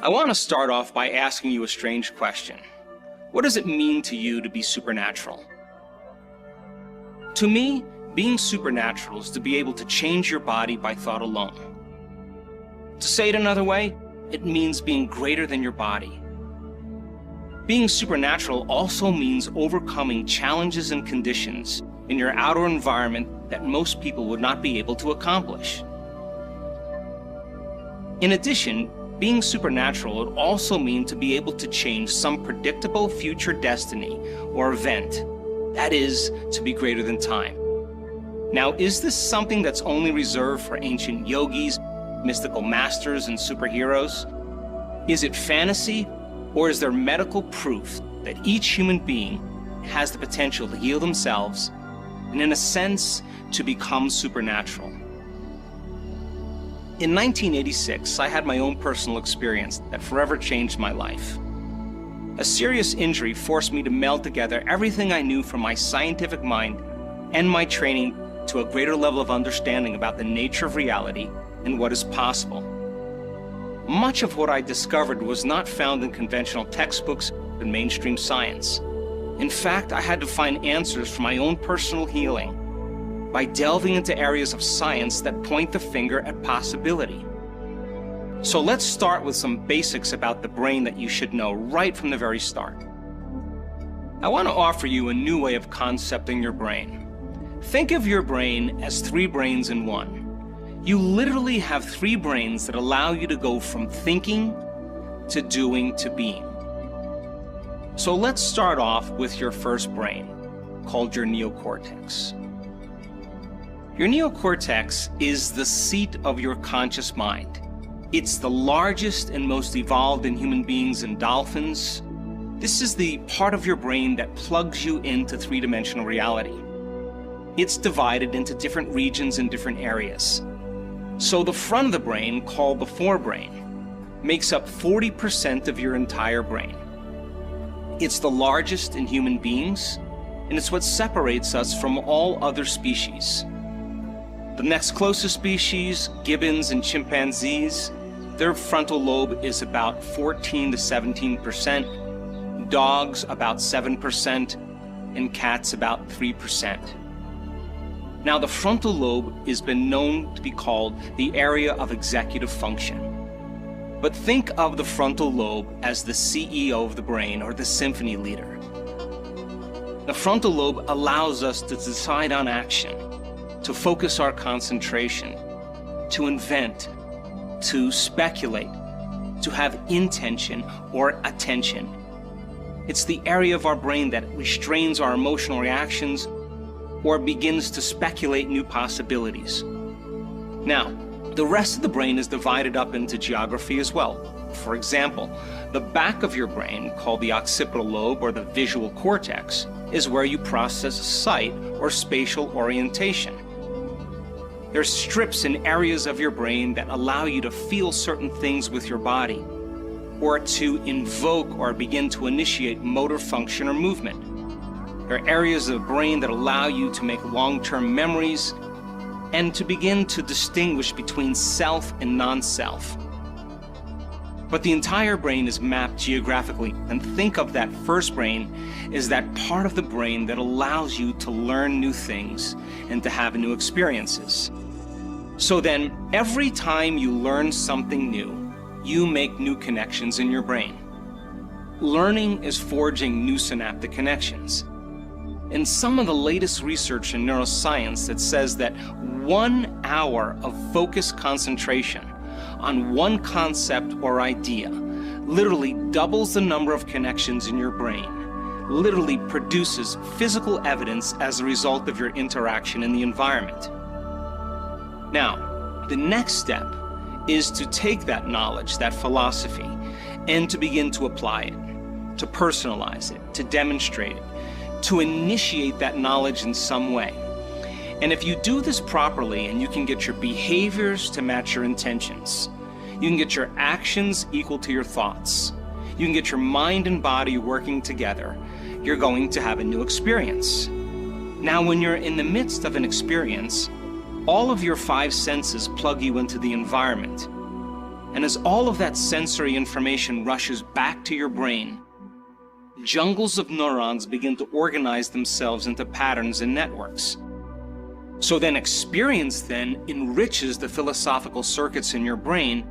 I want to start off by asking you a strange question. What does it mean to you to be supernatural? To me, being supernatural is to be able to change your body by thought alone. To say it another way, it means being greater than your body. Being supernatural also means overcoming challenges and conditions in your outer environment that most people would not be able to accomplish. In addition, being supernatural would also mean to be able to change some predictable future destiny or event. That is, to be greater than time. Now, is this something that's only reserved for ancient yogis, mystical masters, and superheroes? Is it fantasy, or is there medical proof that each human being has the potential to heal themselves and, in a sense, to become supernatural? In 1986, I had my own personal experience that forever changed my life. A serious injury forced me to meld together everything I knew from my scientific mind and my training to a greater level of understanding about the nature of reality and what is possible. Much of what I discovered was not found in conventional textbooks and mainstream science. In fact, I had to find answers for my own personal healing by delving into areas of science that point the finger at possibility. So let's start with some basics about the brain that you should know right from the very start. I want to offer you a new way of concepting your brain. Think of your brain as 3 brains in one. You literally have 3 brains that allow you to go from thinking to doing to being. So let's start off with your first brain, called your neocortex. Your neocortex is the seat of your conscious mind. It's the largest and most evolved in human beings and dolphins. This is the part of your brain that plugs you into 3-dimensional reality. It's divided into different regions and different areas. So the front of the brain, called the forebrain, makes up 40% of your entire brain. It's the largest in human beings, and it's what separates us from all other species. The next closest species, gibbons and chimpanzees, their frontal lobe is about 14 to 17%, dogs about 7%, and cats about 3%. Now, the frontal lobe has been known to be called the area of executive function. But think of the frontal lobe as the CEO of the brain, or the symphony leader. The frontal lobe allows us to decide on action, to focus our concentration, to invent, to speculate, to have intention or attention. It's the area of our brain that restrains our emotional reactions or begins to speculate new possibilities. Now, the rest of the brain is divided up into geography as well. For example, the back of your brain, called the occipital lobe or the visual cortex, is where you process sight or spatial orientation. There's strips in areas of your brain that allow you to feel certain things with your body, or to invoke or begin to initiate motor function or movement. There are areas of the brain that allow you to make long-term memories and to begin to distinguish between self and non-self. But the entire brain is mapped geographically, and think of that first brain as that part of the brain that allows you to learn new things and to have new experiences. So then, every time you learn something new, you make new connections in your brain. Learning is forging new synaptic connections. And some of the latest research in neuroscience that says that 1 hour of focused concentration on one concept or idea literally doubles the number of connections in your brain, literally produces physical evidence as a result of your interaction in the environment. Now, the next step is to take that knowledge, that philosophy, and to begin to apply it, to personalize it, to demonstrate it, to initiate that knowledge in some way. And if you do this properly and you can get your behaviors to match your intentions, you can get your actions equal to your thoughts, you can get your mind and body working together, you're going to have a new experience. Now, when you're in the midst of an experience, all of your 5 senses plug you into the environment. And as all of that sensory information rushes back to your brain, jungles of neurons begin to organize themselves into patterns and networks. So then experience then enriches the philosophical circuits in your brain,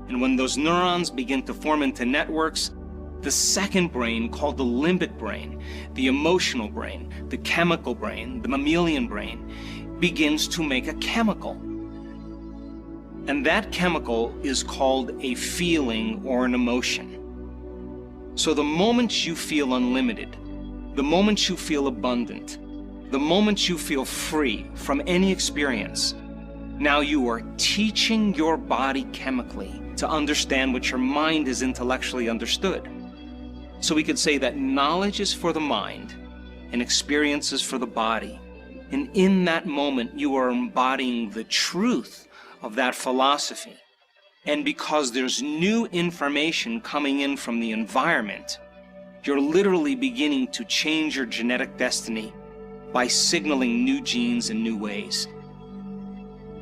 and when those neurons begin to form into networks, the second brain, called the limbic brain, the emotional brain, the chemical brain, the mammalian brain, begins to make a chemical. And that chemical is called a feeling or an emotion. So the moment you feel unlimited, the moment you feel abundant, the moment you feel free from any experience, now you are teaching your body chemically to understand what your mind has intellectually understood. So we could say that knowledge is for the mind and experience is for the body. And in that moment, you are embodying the truth of that philosophy. And because there's new information coming in from the environment, you're literally beginning to change your genetic destiny by signaling new genes in new ways.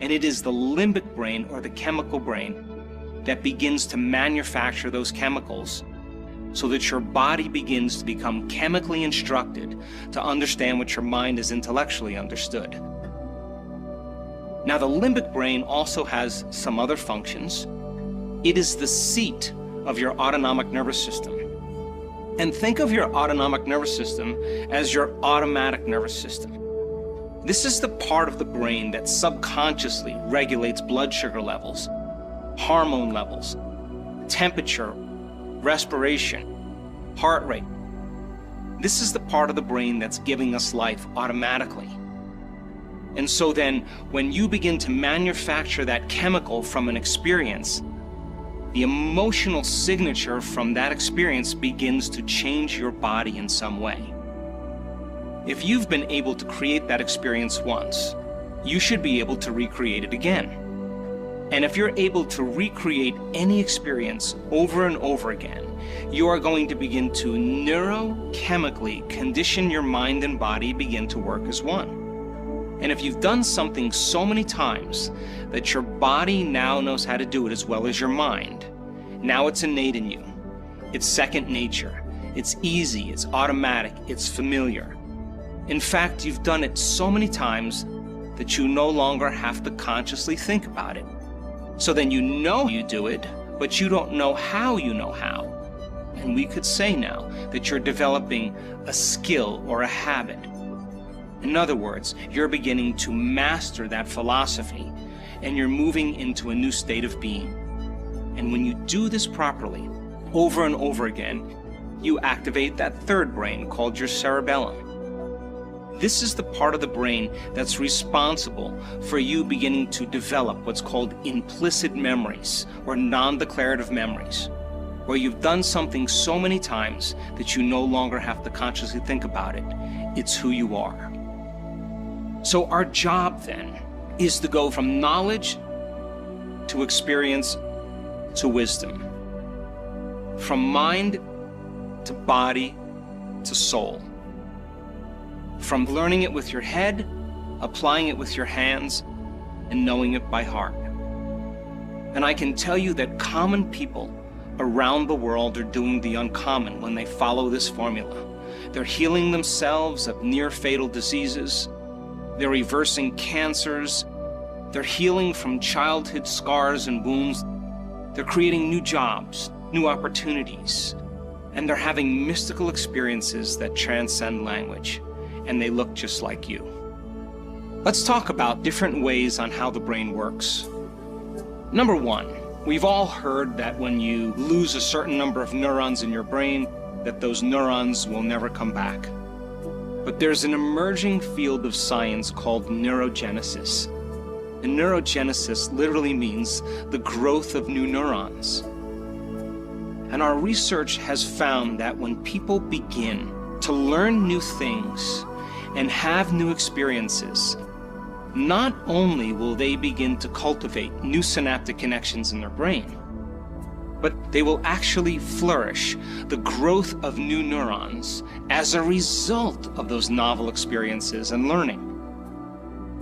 And it is the limbic brain, or the chemical brain, that begins to manufacture those chemicals so that your body begins to become chemically instructed to understand what your mind has intellectually understood. Now, the limbic brain also has some other functions. It is the seat of your autonomic nervous system. And think of your autonomic nervous system as your automatic nervous system. This is the part of the brain that subconsciously regulates blood sugar levels, hormone levels, temperature, respiration, heart rate. This is the part of the brain that's giving us life automatically. And so then, when you begin to manufacture that chemical from an experience, the emotional signature from that experience begins to change your body in some way. If you've been able to create that experience once, you should be able to recreate it again. And if you're able to recreate any experience over and over again, you are going to begin to neurochemically condition your mind and body begin to work as one. And if you've done something so many times that your body now knows how to do it as well as your mind, now it's innate in you. It's second nature. It's easy, it's automatic, it's familiar. In fact, you've done it so many times that you no longer have to consciously think about it. So then you know you do it, but you don't know how you know how. And we could say now that you're developing a skill or a habit. In other words, you're beginning to master that philosophy, and you're moving into a new state of being. And when you do this properly, over and over again, you activate that third brain called your cerebellum. This is the part of the brain that's responsible for you beginning to develop what's called implicit memories, or non-declarative memories, where you've done something so many times that you no longer have to consciously think about it. It's who you are. So our job then is to go from knowledge to experience to wisdom, from mind to body to soul, from learning it with your head, applying it with your hands, and knowing it by heart. And I can tell you that common people around the world are doing the uncommon when they follow this formula. They're healing themselves of near-fatal diseases. They're reversing cancers. They're healing from childhood scars and wounds. They're creating new jobs, new opportunities, and they're having mystical experiences that transcend language, and they look just like you. Let's talk about different ways on how the brain works. Number one, we've all heard that when you lose a certain number of neurons in your brain, that those neurons will never come back. But there's an emerging field of science called neurogenesis. And neurogenesis literally means the growth of new neurons. And our research has found that when people begin to learn new things and have new experiences, not only will they begin to cultivate new synaptic connections in their brain, but they will actually flourish the growth of new neurons as a result of those novel experiences and learning.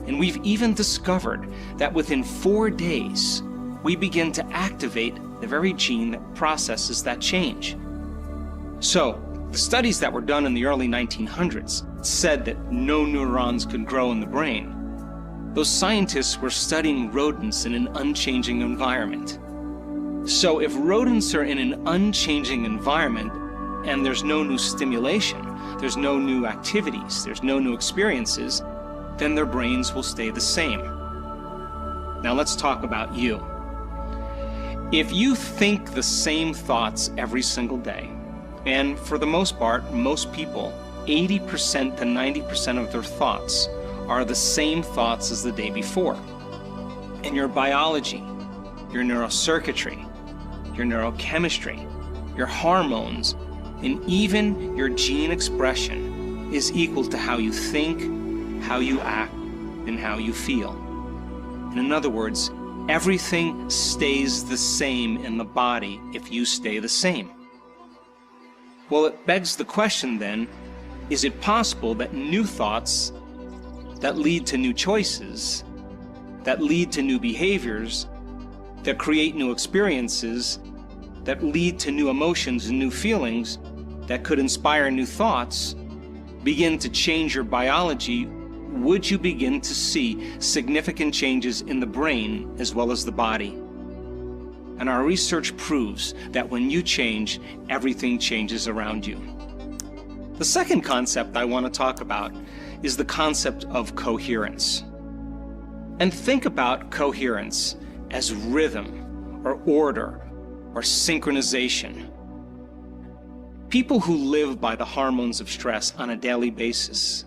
And we've even discovered that within 4 days, we begin to activate the very gene that processes that change. So, the studies that were done in the early 1900s said that no neurons could grow in the brain. Those scientists were studying rodents in an unchanging environment. So if rodents are in an unchanging environment and there's no new stimulation, there's no new activities, there's no new experiences, then their brains will stay the same. Now let's talk about you. If you think the same thoughts every single day, and for the most part, most people, 80% to 90% of their thoughts are the same thoughts as the day before. And your biology, your neurocircuitry, your neurochemistry, your hormones, and even your gene expression is equal to how you think, how you act, and how you feel. And in other words, everything stays the same in the body if you stay the same. Well, it begs the question then, is it possible that new thoughts that lead to new choices, that lead to new behaviors, that create new experiences, that lead to new emotions and new feelings, that could inspire new thoughts, begin to change your biology? Would you begin to see significant changes in the brain as well as the body? And our research proves that when you change, everything changes around you. The second concept I want to talk about is the concept of coherence. And think about coherence as rhythm or order or synchronization. People who live by the hormones of stress on a daily basis,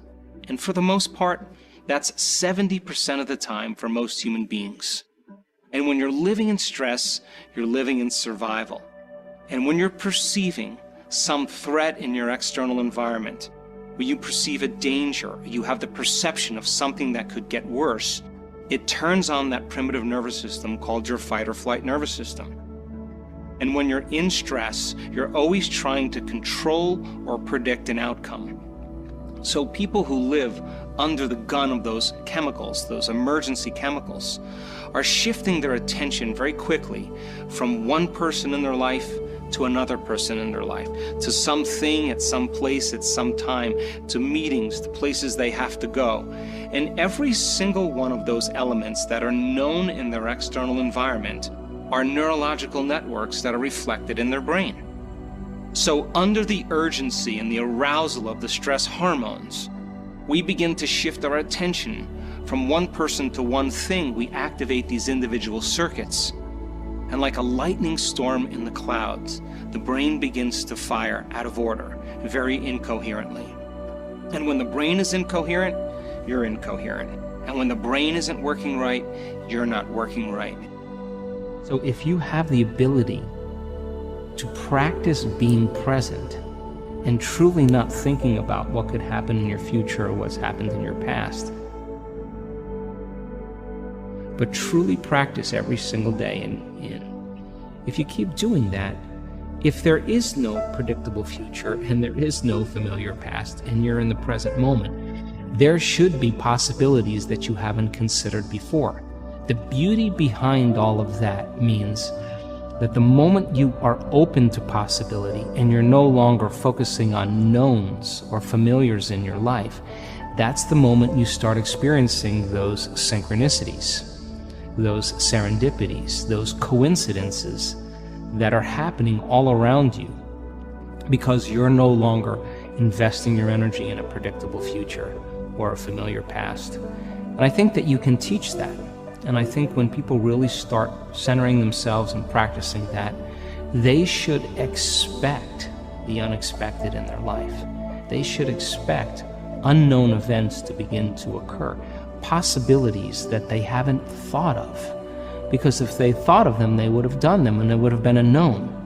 and for the most part, that's 70% of the time for most human beings. And when you're living in stress, you're living in survival. And when you're perceiving some threat in your external environment, when you perceive a danger, you have the perception of something that could get worse, it turns on that primitive nervous system called your fight or flight nervous system. And when you're in stress, you're always trying to control or predict an outcome. So people who live under the gun of those chemicals, those emergency chemicals, are shifting their attention very quickly from one person in their life to another person in their life, to something at some place at some time, to meetings, to places they have to go. And every single one of those elements that are known in their external environment are neurological networks that are reflected in their brain. So under the urgency and the arousal of the stress hormones, we begin to shift our attention from one person to one thing. We activate these individual circuits. And like a lightning storm in the clouds, the brain begins to fire out of order, very incoherently. And when the brain is incoherent, you're incoherent. And when the brain isn't working right, you're not working right. So if you have the ability to practice being present and truly not thinking about what could happen in your future or what's happened in your past, but truly practice every single day, and if you keep doing that, if there is no predictable future and there is no familiar past and you're in the present moment, there should be possibilities that you haven't considered before. The beauty behind all of that means that the moment you are open to possibility and you're no longer focusing on knowns or familiars in your life, that's the moment you start experiencing those synchronicities, those serendipities, those coincidences that are happening all around you, because you're no longer investing your energy in a predictable future or a familiar past. And I think that you can teach that. And I think when people really start centering themselves and practicing that, they should expect the unexpected in their life. They should expect unknown events to begin to occur, possibilities that they haven't thought of. Because if they thought of them, they would have done them and it would have been a known.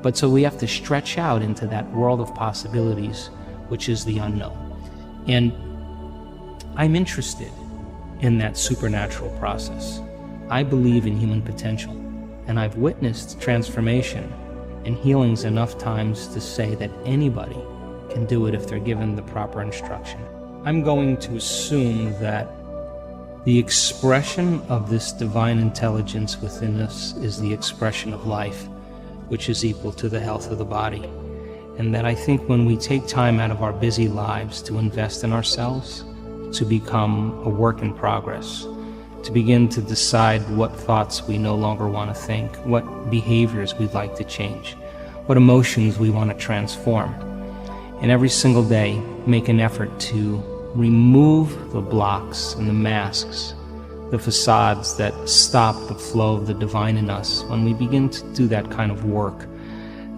But so we have to stretch out into that world of possibilities, which is the unknown. And I'm interested in that supernatural process. I believe in human potential, and I've witnessed transformation and healings enough times to say that anybody can do it if they're given the proper instruction. I'm going to assume that The expression of this divine intelligence within us is the expression of life, which is equal to the health of the body. And that I think when we take time out of our busy lives to invest in ourselves, to become a work in progress, to begin to decide what thoughts we no longer want to think, what behaviors we'd like to change, what emotions we want to transform, and every single day make an effort to remove the blocks and the masks, the facades that stop the flow of the divine in us. When we begin to do that kind of work,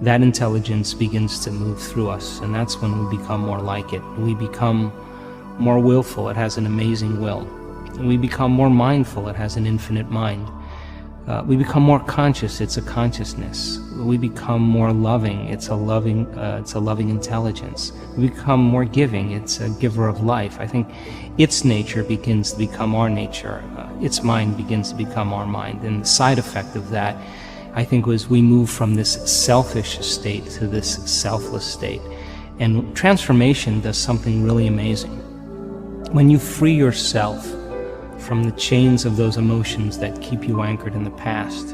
that intelligence begins to move through us, and that's when we become more like it. We become more willful. It has an amazing will. We become more mindful. It has an infinite mind. We become more conscious. It's a consciousness. We become more loving. It's a loving intelligence. We become more giving. It's a giver of life. I think its nature begins to become our nature. Its mind begins to become our mind. And the side effect of that, I think, was we move from this selfish state to this selfless state. And transformation does something really amazing. When you free yourself from the chains of those emotions that keep you anchored in the past,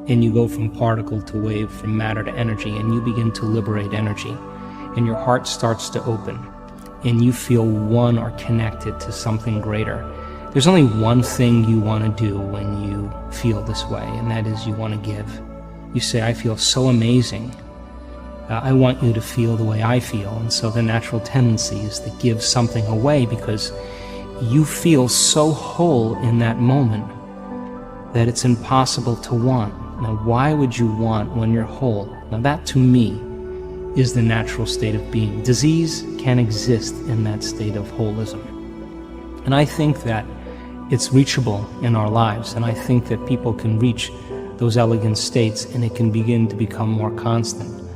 and you go from particle to wave, from matter to energy, and you begin to liberate energy, and your heart starts to open, and you feel one or connected to something greater. There's only one thing you want to do when you feel this way, and that is you want to give. You say, I feel so amazing. I want you to feel the way I feel. And so the natural tendency is to give something away, because you feel so whole in that moment that it's impossible to want. Now, why would you want when you're whole? Now, that to me is the natural state of being. Disease can exist in that state of holism. And I think that it's reachable in our lives, and I think that people can reach those elegant states, and it can begin to become more constant.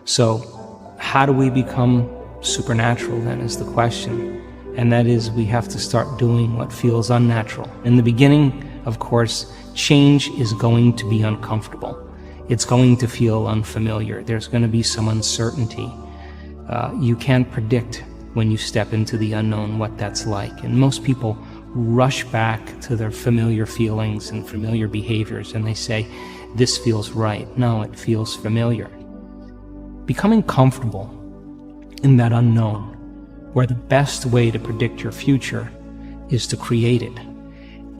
So how do we become supernatural, then, is the question. And that is, we have to start doing what feels unnatural. In the beginning, of course, change is going to be uncomfortable. It's going to feel unfamiliar. There's going to be some uncertainty. You can't predict when you step into the unknown what that's like. And most people rush back to their familiar feelings and familiar behaviors, and they say, this feels right. No, it feels familiar. Becoming comfortable in that unknown, where the best way to predict your future is to create it,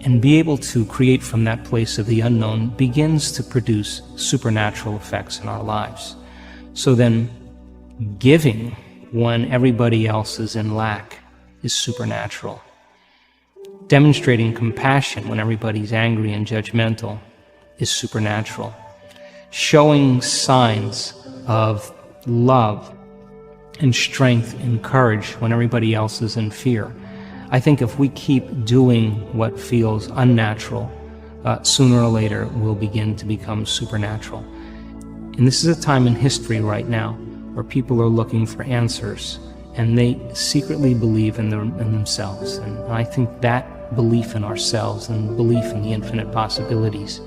and be able to create from that place of the unknown, begins to produce supernatural effects in our lives. So then, giving when everybody else is in lack is supernatural. Demonstrating compassion when everybody's angry and judgmental is supernatural. Showing signs of love and strength and courage when everybody else is in fear. I think if we keep doing what feels unnatural, sooner or later we'll begin to become supernatural. And this is a time in history right now where people are looking for answers, and they secretly believe in themselves. And I think that belief in ourselves and belief in the infinite possibilities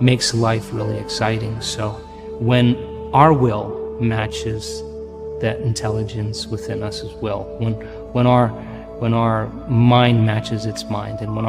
makes life really exciting. So when our will matches that intelligence within us as well, when our mind matches its mind, and when